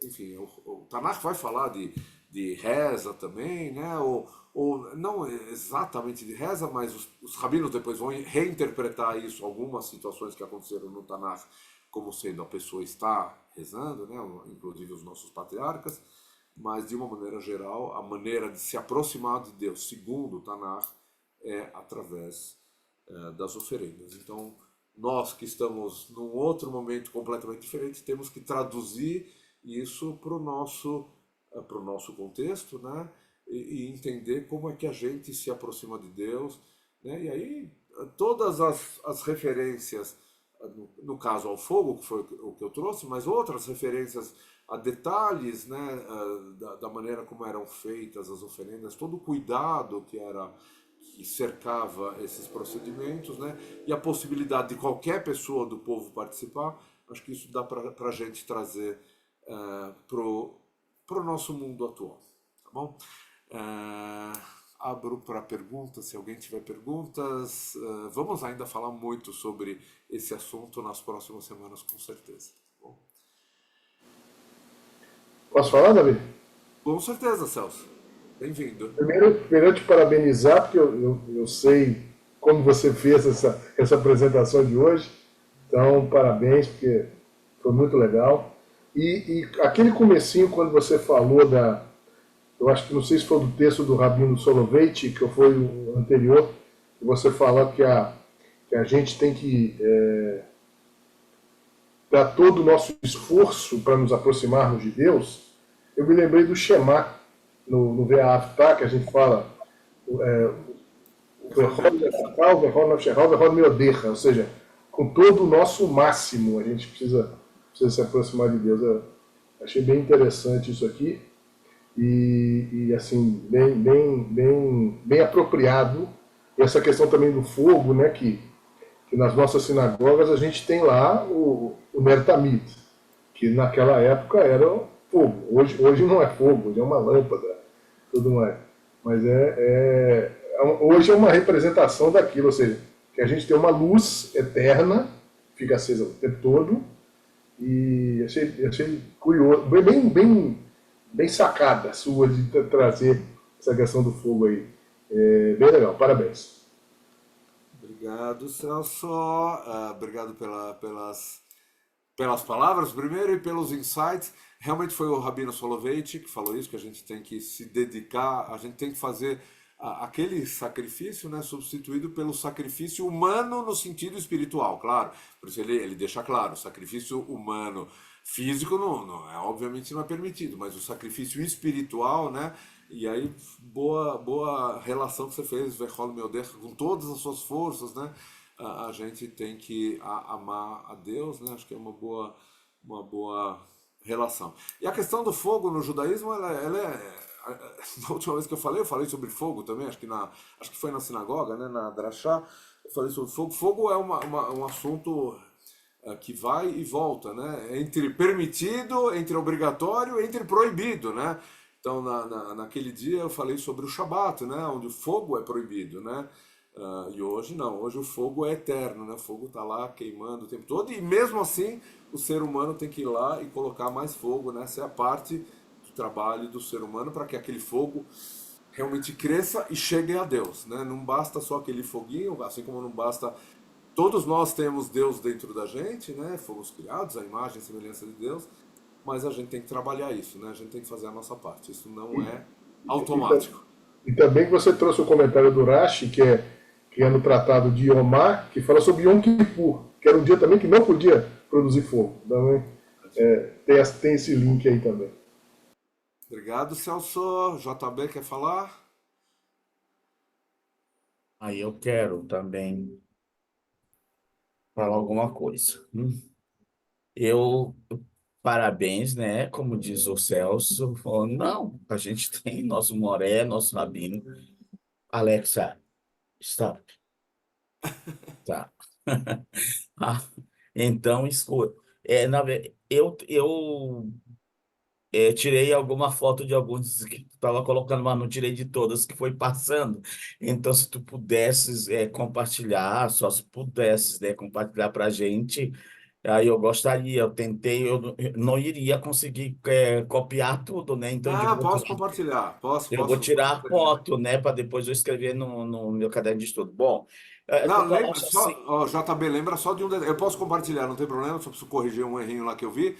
enfim, o Tanakh vai falar de reza também, né? Ou não exatamente de reza, mas os rabinos depois vão reinterpretar isso, algumas situações que aconteceram no Tanakh, como sendo a pessoa está rezando, né? Inclusive os nossos patriarcas, mas de uma maneira geral, a maneira de se aproximar de Deus, segundo o Tanakh, é através das oferendas. Então, nós que estamos num outro momento completamente diferente, temos que traduzir isso para o nosso contexto, né? E entender como é que a gente se aproxima de Deus, né? E aí, todas as referências, no caso ao fogo, que foi o que eu trouxe, mas outras referências a detalhes, né, da maneira como eram feitas as oferendas, todo o cuidado que cercava esses procedimentos, né, e a possibilidade de qualquer pessoa do povo participar, acho que isso dá para a gente trazer para o nosso mundo atual, tá bom? Abro para perguntas, se alguém tiver perguntas. Vamos ainda falar muito sobre esse assunto nas próximas semanas, com certeza. Tá bom? Posso falar, Davi? Com certeza, Celso. Bem-vindo. Primeiro eu te parabenizar, porque eu sei como você fez essa apresentação de hoje. Então, parabéns, porque foi muito legal. E aquele comecinho, quando você falou eu acho que não sei se foi do texto do Rabino Soloveitch, que foi o anterior, que você falou que a gente tem que dar todo o nosso esforço para nos aproximarmos de Deus. Eu me lembrei do Shema, no Ve'ahavta, que a gente fala, ou seja, com todo o nosso máximo, a gente precisa se aproximar de Deus. Eu achei bem interessante isso aqui e assim, bem apropriado. E essa questão também do fogo, né, que nas nossas sinagogas a gente tem lá o Ner Tamid, que naquela época era fogo. Hoje não é fogo, hoje é uma lâmpada, tudo mais. Mas hoje é uma representação daquilo, ou seja, que a gente tem uma luz eterna, fica acesa o tempo todo, e achei curioso, bem sacada a sua de trazer essa questão do fogo aí. Bem legal, parabéns. Obrigado, Celso. Obrigado pelas palavras, primeiro, e pelos insights. Realmente foi o Rabino Soloveitch que falou isso, que a gente tem que se dedicar, a gente tem que fazer aquele sacrifício, né, substituído pelo sacrifício humano no sentido espiritual, claro. Por isso ele deixa claro, o sacrifício humano físico obviamente não é permitido, mas o sacrifício espiritual, né? E aí, boa relação que você fez, Vechol Meodech, com todas as suas forças, né? A gente tem que amar a Deus, né? Acho que é uma boa relação. E a questão do fogo no judaísmo, ela é Na última vez que eu falei sobre fogo também, acho que foi na sinagoga, né, na Drachá, eu falei sobre fogo. Fogo é um assunto que vai e volta, né? Entre permitido, entre obrigatório, entre proibido, né? Então, naquele dia eu falei sobre o Shabat, né? Onde o fogo é proibido, né? E hoje não, hoje o fogo é eterno, né? O fogo está lá queimando o tempo todo e mesmo assim o ser humano tem que ir lá e colocar mais fogo, né? Essa é a parte do trabalho do ser humano para que aquele fogo realmente cresça e chegue a Deus, né? Não basta só aquele foguinho, assim como não basta. Todos nós temos Deus dentro da gente, né? Fomos criados à imagem e semelhança de Deus, mas a gente tem que trabalhar isso, né? A gente tem que fazer a nossa parte. Isso não E, é e, tam- automático. e também que você trouxe o comentário do Rashi, que é no tratado de Yomá, que fala sobre Yom Kippur, que era um dia também que não podia produzir fogo. Também tem esse link aí também. Obrigado, Celso. JB quer falar? Aí eu quero também falar alguma coisa. Eu, parabéns, né? Como diz o Celso, falou, não, a gente tem nosso Moré, nosso Rabino. Alexa, stop, tá. Ah, então, escuta. Eu tirei alguma foto de alguns que tu estava colocando, mas não tirei de todas que foi passando. Então, se tu pudesses compartilhar, só se pudesses, né, compartilhar para a gente, aí eu gostaria. Eu tentei, eu não iria conseguir copiar tudo, né? Então, Ah, posso compartilhar. eu vou Posso tirar a pegar. foto, né, para depois eu escrever no meu caderno de estudo. Bom, tu Não, lembra falaste só, assim. ó, JB, lembra só de um detalhe. Eu posso compartilhar, não tem problema, só preciso corrigir um errinho lá que eu vi.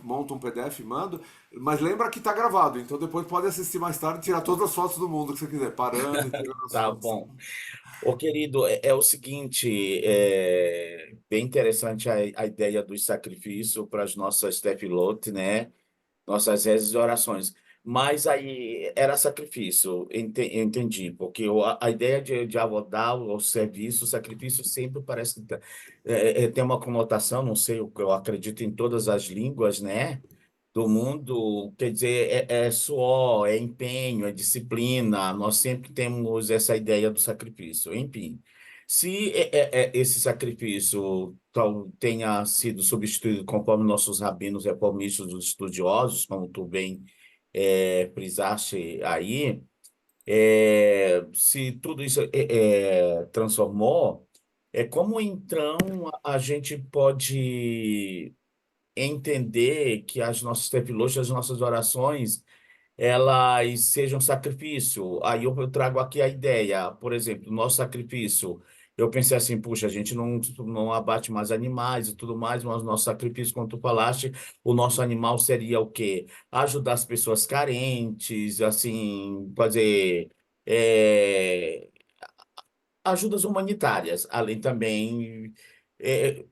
Monto um PDF e mando. Mas lembra que tá gravado, então depois pode assistir mais tarde e tirar todas as fotos do mundo que você quiser, parando e tirando as Tá fotos. bom. Ô, querido, é o seguinte, bem interessante a ideia do sacrifício para as nossas tefilot, né? Nossas rezas e orações. Mas aí era sacrifício, eu entendi, porque a ideia de abordar o serviço, o sacrifício sempre parece que tem uma conotação, não sei, eu acredito em todas as línguas, né? Do mundo, quer dizer, é suor, é empenho, é disciplina. Nós sempre temos essa ideia do sacrifício. Enfim, se esse sacrifício tenha sido substituído conforme nossos rabinos reformistas, os estudiosos, como tu bem frisaste aí, se tudo isso transformou, como então a gente pode entender que as nossas tefilot, as nossas orações, elas sejam sacrifício. Aí eu trago aqui a ideia, por exemplo, nosso sacrifício. Eu pensei assim, puxa, a gente não abate mais animais e tudo mais, mas o nosso sacrifício, como tu falaste, o nosso animal seria o quê? Ajudar as pessoas carentes, assim, fazer ajudas humanitárias, além também. é,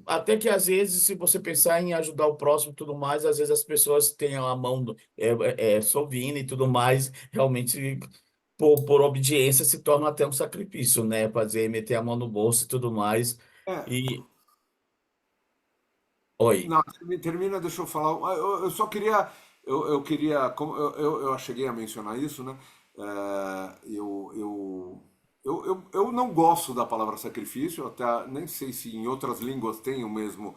Até que às vezes, se você pensar em ajudar o próximo e tudo mais, às vezes as pessoas têm a mão sovina e tudo mais, realmente por obediência se torna até um sacrifício, né? Fazer, meter a mão no bolso e tudo mais. É, E, oi. não, termina, deixa eu falar. Eu só queria. Eu queria. Como eu cheguei a mencionar isso, né? Eu não gosto da palavra sacrifício, até nem sei se em outras línguas tem o mesmo.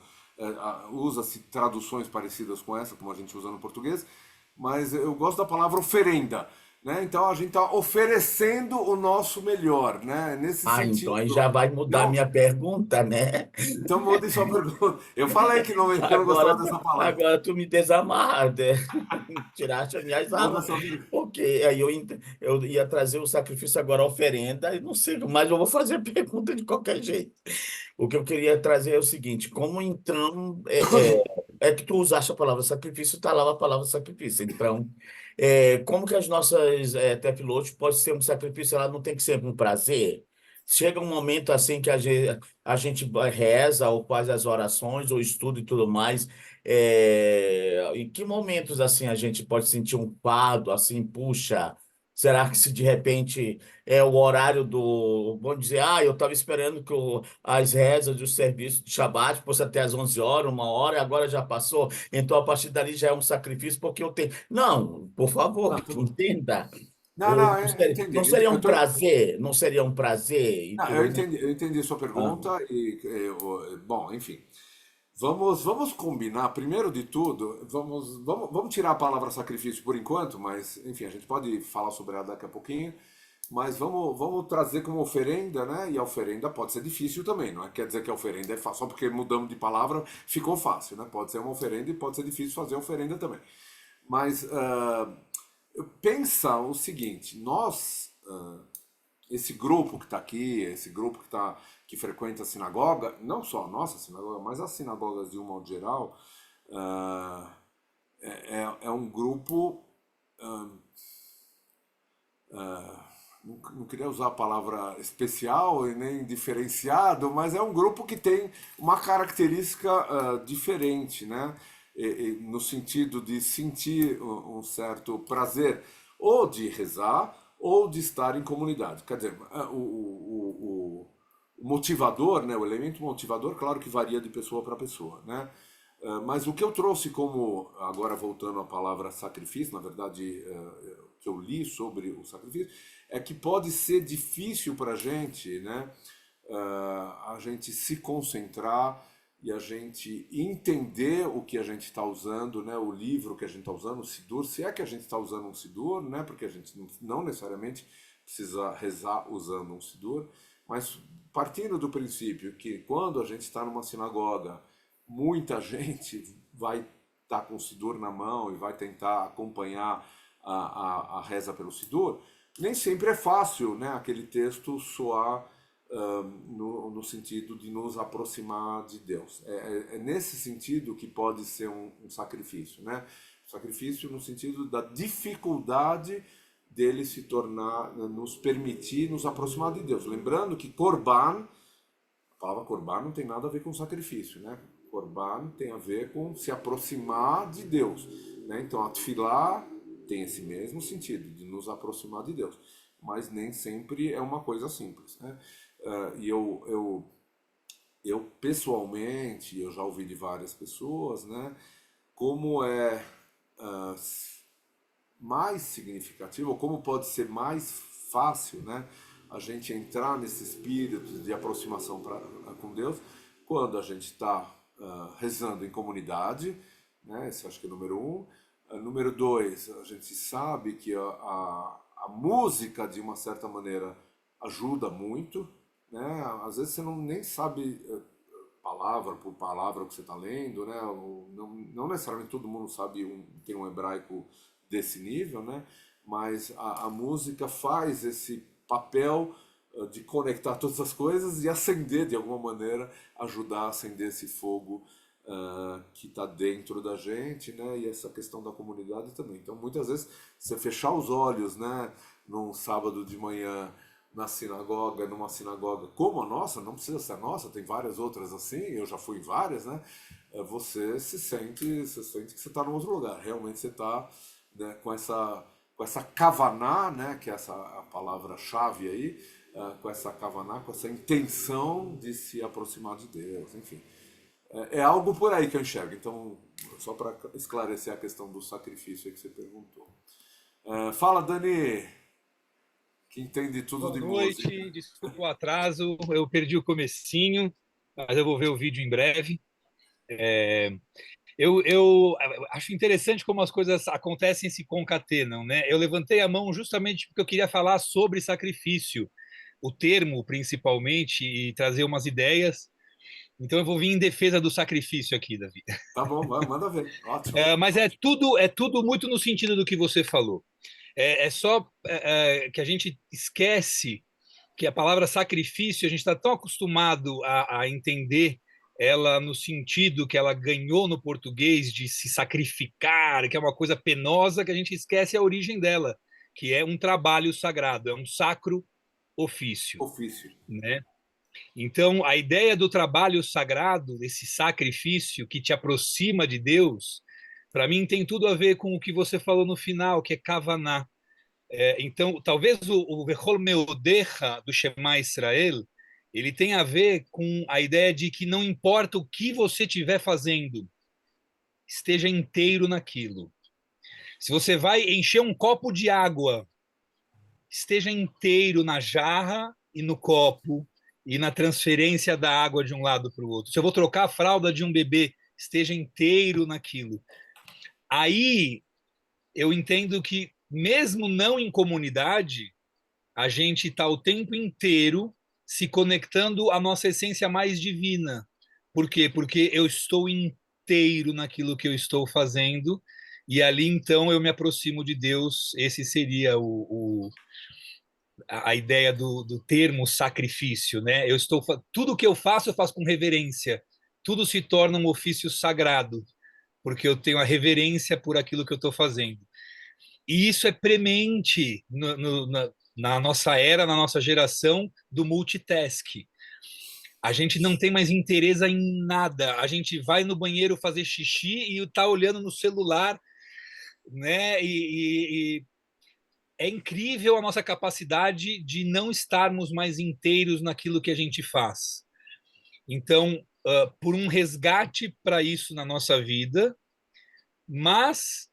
Usa-se traduções parecidas com essa, como a gente usa no português, mas eu gosto da palavra oferenda. Né? Então a gente está oferecendo o nosso melhor, né? Nesse Ah, então sentido. aí já vai mudar a Não, minha pergunta, né? então mude sua pergunta. Eu falei que eu não gostava Agora, dessa palavra. agora tu me desamarra, né? Tiraste as minhas Muda armas. sua pergunta. Ok, aí eu ia trazer o sacrifício agora, a oferenda, e não sei, mas eu vou fazer a pergunta de qualquer jeito. O que eu queria trazer é o seguinte: como então que tu usaste a palavra sacrifício, está lá a palavra sacrifício. Então, como que as nossas tefilot pode ser um sacrifício? Ela não tem que ser um prazer? Chega um momento assim que a gente reza ou faz as orações ou estuda e tudo mais. Em que momentos assim a gente pode sentir um fardo assim, puxa? Será que se de repente é o horário do... Vamos dizer, eu estava esperando que as rezas do serviço de Shabat fosse até às 11 horas, 1 hora, e agora já passou, então a partir dali já é um sacrifício porque eu tenho... Não, por favor, Não, tá bom. entenda. Não, não, Não eu seria, entendi. não seria Eu um tô, prazer? Não seria um prazer não, incluir... eu entendi sua Ah, pergunta e, bom, enfim. Vamos combinar, primeiro de tudo, vamos tirar a palavra sacrifício por enquanto, mas, enfim, a gente pode falar sobre ela daqui a pouquinho, mas vamos trazer como oferenda, né? E a oferenda pode ser difícil também, não é? Quer dizer que a oferenda é fácil, só porque mudamos de palavra ficou fácil, né? Pode ser uma oferenda e pode ser difícil fazer a oferenda também. Mas pensa o seguinte, esse grupo que está aqui, esse grupo que frequenta a sinagoga, não só a nossa sinagoga, mas as sinagogas de um modo geral, ah, é um grupo, ah, não queria usar a palavra especial e nem diferenciado, mas é um grupo que tem uma característica diferente, né? No sentido de sentir um certo prazer, ou de rezar, ou de estar em comunidade. Quer dizer, o motivador, né, o elemento motivador, claro que varia de pessoa para pessoa, né? Mas o que eu trouxe como, agora voltando à palavra sacrifício, na verdade, que eu li sobre o sacrifício, é que pode ser difícil para a gente, né, a gente se concentrar e a gente entender o que a gente está usando, né, o livro que a gente está usando, o Sidur, se é que a gente está usando um Sidur, né, porque a gente não necessariamente precisa rezar usando um Sidur, mas partindo do princípio que quando a gente está numa sinagoga, muita gente vai estar com o Sidur na mão e vai tentar acompanhar a reza pelo Sidur, nem sempre é fácil, né, aquele texto soar no sentido de nos aproximar de Deus. É nesse sentido que pode ser um sacrifício, né? Sacrifício no sentido da dificuldade dele se tornar, nos permitir nos aproximar de Deus. Lembrando que Corban, a palavra Corban não tem nada a ver com sacrifício, né? Corban tem a ver com se aproximar de Deus, né? Então a Tefilá tem esse mesmo sentido, de nos aproximar de Deus, mas nem sempre é uma coisa simples, né? E eu pessoalmente, eu já ouvi de várias pessoas, né, como é uh, mais significativo, ou como pode ser mais fácil, né, a gente entrar nesse espírito de aproximação com Deus quando a gente está rezando em comunidade, né, esse acho que é o número um. Número dois, a gente sabe que a música, de uma certa maneira, ajuda muito, né? Às vezes você nem sabe palavra por palavra o que você está lendo, né? Não necessariamente todo mundo sabe tem um hebraico desse nível, né? Mas a música faz esse papel de conectar todas as coisas e acender de alguma maneira, ajudar a acender esse fogo que está dentro da gente, né? E essa questão da comunidade também. Então, muitas vezes, você fechar os olhos, né? Num sábado de manhã, na sinagoga, numa sinagoga como a nossa, não precisa ser a nossa, tem várias outras assim, eu já fui em várias, né? Você sente que você está num outro lugar. Realmente você está, né, com essa kavaná, né? Que é a palavra-chave aí, com essa kavaná, com essa intenção de se aproximar de Deus, enfim. É algo por aí que eu enxergo. Então, só para esclarecer a questão do sacrifício aí que você perguntou. Fala, Dani, que entende tudo Boa de música. noite, desculpa o atraso, eu perdi o comecinho, mas eu vou ver o vídeo em breve. Eu acho interessante como as coisas acontecem e se concatenam, né? Eu levantei a mão justamente porque eu queria falar sobre sacrifício, o termo principalmente, e trazer umas ideias. Então eu vou vir em defesa do sacrifício aqui, Davi. Tá bom, manda ver. Ótimo. Mas é tudo muito no sentido do que você falou. É só que a gente esquece que a palavra sacrifício, a gente está tão acostumado a entender ela no sentido que ela ganhou no português de se sacrificar, que é uma coisa penosa, que a gente esquece a origem dela, que é um trabalho sagrado, é um sacro ofício, Ofício. né? Então, a ideia do trabalho sagrado, desse sacrifício que te aproxima de Deus, para mim tem tudo a ver com o que você falou no final, que é kavaná. Então, talvez o Vechol Meodecha do Shema Israel, ele tem a ver com a ideia de que não importa o que você estiver fazendo, esteja inteiro naquilo. Se você vai encher um copo de água, esteja inteiro na jarra e no copo e na transferência da água de um lado para o outro. Se eu vou trocar a fralda de um bebê, esteja inteiro naquilo. Aí eu entendo que, mesmo não em comunidade, a gente está o tempo inteiro se conectando à nossa essência mais divina. Por quê? Porque eu estou inteiro naquilo que eu estou fazendo, e ali então eu me aproximo de Deus. Esse seria a ideia do termo sacrifício, né? Tudo que eu faço com reverência. Tudo se torna um ofício sagrado, porque eu tenho a reverência por aquilo que eu estou fazendo. E isso é premente na nossa era, na nossa geração do multitask. A gente não tem mais interesse em nada. A gente vai no banheiro fazer xixi e está olhando no celular, né? E é incrível a nossa capacidade de não estarmos mais inteiros naquilo que a gente faz. Então, por um resgate para isso na nossa vida, mas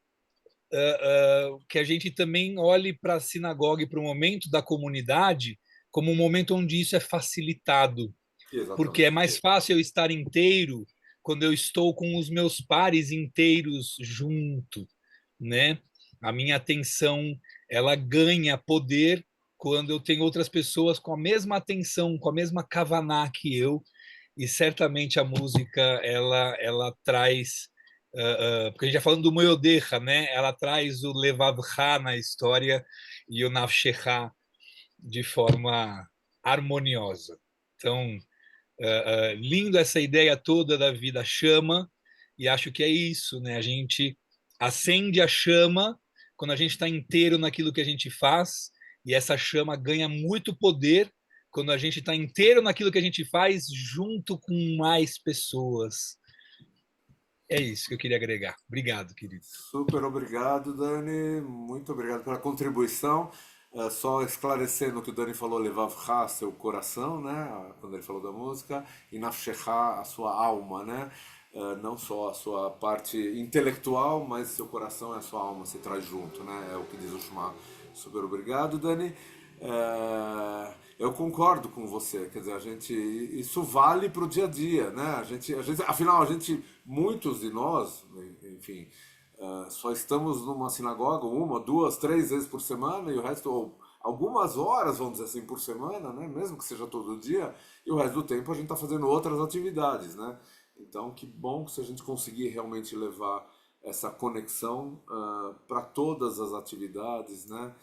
que a gente também olhe para a sinagoga e para o momento da comunidade como um momento onde isso é facilitado, porque é Exatamente. mais fácil eu estar inteiro quando eu estou com os meus pares inteiros junto, né? A minha atenção, ela ganha poder quando eu tenho outras pessoas com a mesma atenção, com a mesma kavaná que eu, e certamente a música, ela traz, porque a gente já falando do Moyodecha, né? Ela traz o Levavcha na história e o Nafshecha de forma harmoniosa. Então, lindo essa ideia toda da vida chama, e acho que é isso, né? A gente acende a chama quando a gente está inteiro naquilo que a gente faz, e essa chama ganha muito poder quando a gente está inteiro naquilo que a gente faz junto com mais pessoas. É isso que eu queria agregar. Obrigado, querido. Super obrigado, Dani. Muito obrigado pela contribuição. Só esclarecendo que o Dani falou, Levavcha, seu coração, né? Quando ele falou da música, e Nafshecha, a sua alma, né? Não só a sua parte intelectual, mas seu coração e a sua alma se traz junto, né? É o que diz o Shema. Super obrigado, Dani. Eu concordo com você, quer dizer, isso vale para o dia a dia, né? Afinal, muitos de nós, enfim, só estamos numa sinagoga uma, duas, três vezes por semana e o resto, ou algumas horas, vamos dizer assim, por semana, né? Mesmo que seja todo dia, e o resto do tempo a gente está fazendo outras atividades, né? Então, que bom que se a gente conseguir realmente levar essa conexão para todas as atividades, né?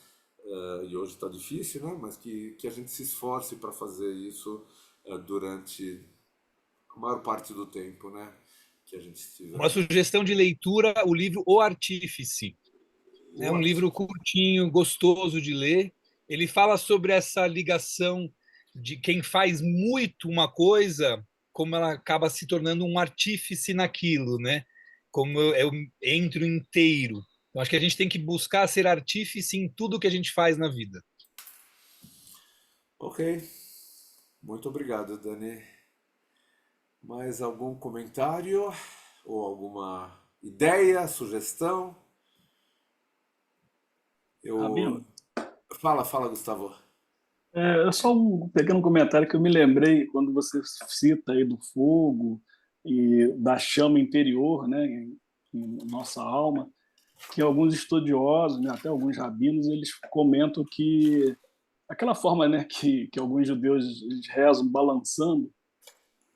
E hoje está difícil, né? Mas que a gente se esforce para fazer isso durante a maior parte do tempo, né? Que a gente Uma estiver. sugestão de leitura, o livro O Artífice. É O um livro artista. curtinho, gostoso de ler. Ele fala sobre essa ligação de quem faz muito uma coisa, como ela acaba se tornando um artífice naquilo, né? Como eu entro inteiro. Então, acho que a gente tem que buscar ser artífice em tudo que a gente faz na vida. Ok. Muito obrigado, Dani. Mais algum comentário? Ou alguma ideia, sugestão? Eu. Rabino, Fala, Gustavo. é só um pequeno comentário que eu me lembrei quando você cita aí do fogo e da chama interior, né, em nossa alma, que alguns estudiosos, né, até alguns rabinos, eles comentam que aquela forma, né, que alguns judeus eles rezam balançando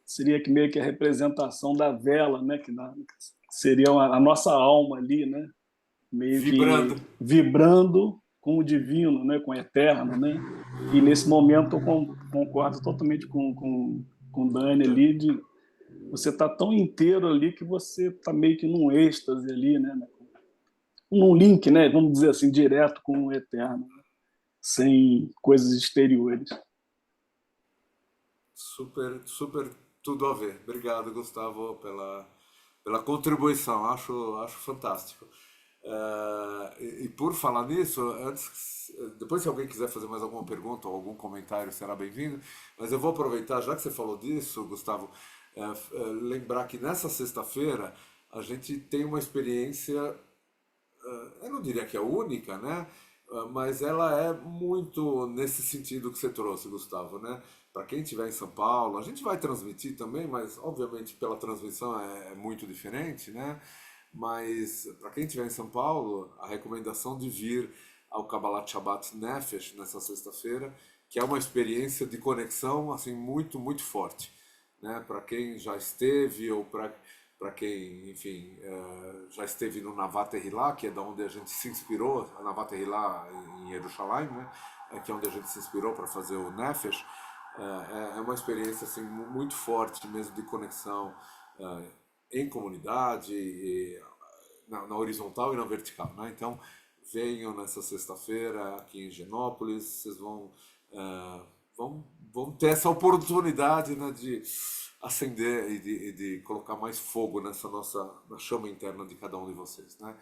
seria que meio que a representação da vela, né, que seria a nossa alma ali, né, meio Vibrando. que vibrando com o divino, né, com o eterno, né? E nesse momento eu concordo totalmente com o Dani ali de você tá tão inteiro ali que você tá meio que num êxtase ali, né? Num link, né? Vamos dizer assim, direto com o eterno, né? Sem coisas exteriores. Super, super tudo a ver. Obrigado, Gustavo, pela contribuição. Acho fantástico. E por falar nisso, depois se alguém quiser fazer mais alguma pergunta ou algum comentário, será bem-vindo. Mas eu vou aproveitar, já que você falou disso, Gustavo, lembrar que nessa sexta-feira a gente tem uma experiência, eu não diria que é única, né? Mas ela é muito nesse sentido que você trouxe, Gustavo, né? Para quem estiver em São Paulo, a gente vai transmitir também, mas obviamente pela transmissão é muito diferente, né? Mas para quem estiver em São Paulo, a recomendação de vir ao Kabbalat Shabbat Nefesh nessa sexta-feira, que é uma experiência de conexão assim muito, muito forte, né? Para quem já esteve ou para quem, enfim, já esteve no Navat Hillá, que é da onde a gente se inspirou, a Navat Hillá em Jerusalém, né? Que é onde a gente se inspirou para fazer o Nefesh. É uma experiência assim muito forte mesmo de conexão em comunidade, na horizontal e na vertical, né? Então venham nessa sexta-feira aqui em Genópolis, vocês vão ter essa oportunidade, né, de acender e de colocar mais fogo na chama interna de cada um de vocês, né?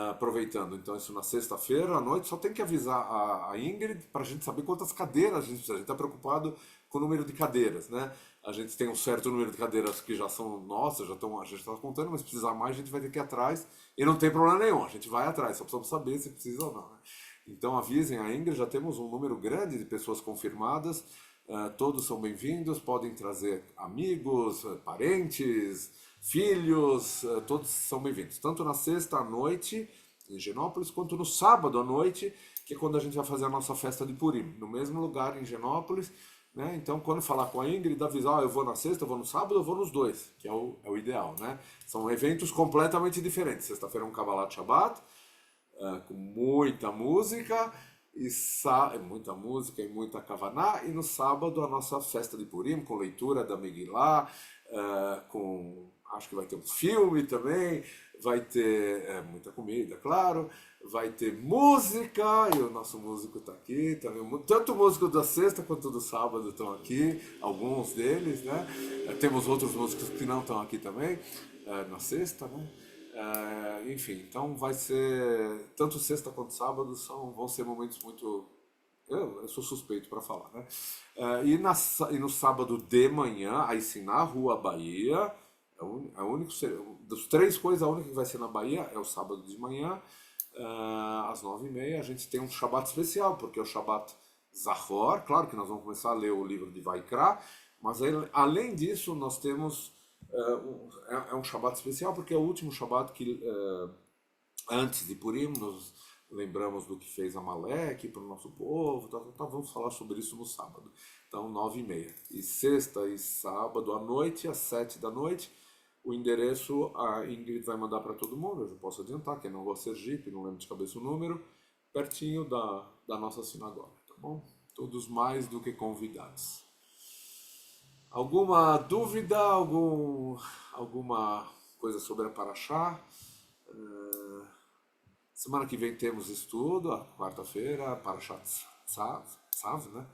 Aproveitando, então, isso na sexta-feira à noite, só tem que avisar a Ingrid para a gente saber quantas cadeiras a gente precisa. A gente está preocupado com o número de cadeiras, né? A gente tem um certo número de cadeiras que já são nossas, a gente está contando, mas se precisar mais, a gente vai ter que ir atrás e não tem problema nenhum, a gente vai atrás, só precisamos saber se precisa ou não, né? Então avisem a Ingrid, já temos um número grande de pessoas confirmadas. Todos são bem-vindos, podem trazer amigos, parentes, filhos, todos são bem-vindos. Tanto na sexta à noite, em Genópolis, quanto no sábado à noite, que é quando a gente vai fazer a nossa festa de Purim, no mesmo lugar em Genópolis, né? Então, quando falar com a Ingrid, avisar, eu vou na sexta, eu vou no sábado, eu vou nos dois, que é o ideal, né? São eventos completamente diferentes. Sexta-feira é um Kabbalat Shabbat, com muita música, muita música e muita kavaná, e no sábado a nossa festa de Purim, com leitura da Megillah, acho que vai ter um filme também, vai ter muita comida, claro, vai ter música, e o nosso músico está aqui também, tanto o músico da sexta quanto do sábado estão aqui, alguns deles, né? Temos outros músicos que não estão aqui também, na sexta, né? Enfim, então vai ser tanto sexta quanto sábado vão ser momentos muito. Eu sou suspeito para falar, né? E no sábado de manhã, aí sim na Rua Bahia, dos três coisas, a única que vai ser na Bahia é o sábado de manhã, às 9h30. A gente tem um Shabbat especial, porque é o Shabbat Zachor. Claro que nós vamos começar a ler o livro de Vaikra, mas aí, além disso, nós temos. É um Shabbat especial porque é o último Shabbat que antes de Purim nós lembramos do que fez Amaleque para o nosso povo, vamos falar sobre isso no sábado. Então 9h30. E sexta e sábado à noite, às 7 da noite, o endereço a Ingrid vai mandar para todo mundo, eu já posso adiantar, que é na Rua Sergipe, não lembro de cabeça o número, pertinho da nossa sinagoga, tá bom? Todos mais do que convidados. Alguma dúvida, alguma coisa sobre a Paraxá? Semana que vem temos estudo, a quarta-feira, Paraxá Tzav, né?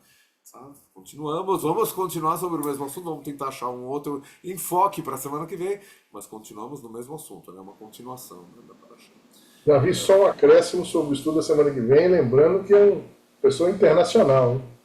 Continuamos, vamos continuar sobre o mesmo assunto, vamos tentar achar um outro enfoque para a semana que vem, mas continuamos no mesmo assunto, né? Uma continuação, né, da Paraxá. Já vi só um acréscimo sobre o estudo da semana que vem, lembrando que é uma pessoa internacional, hein?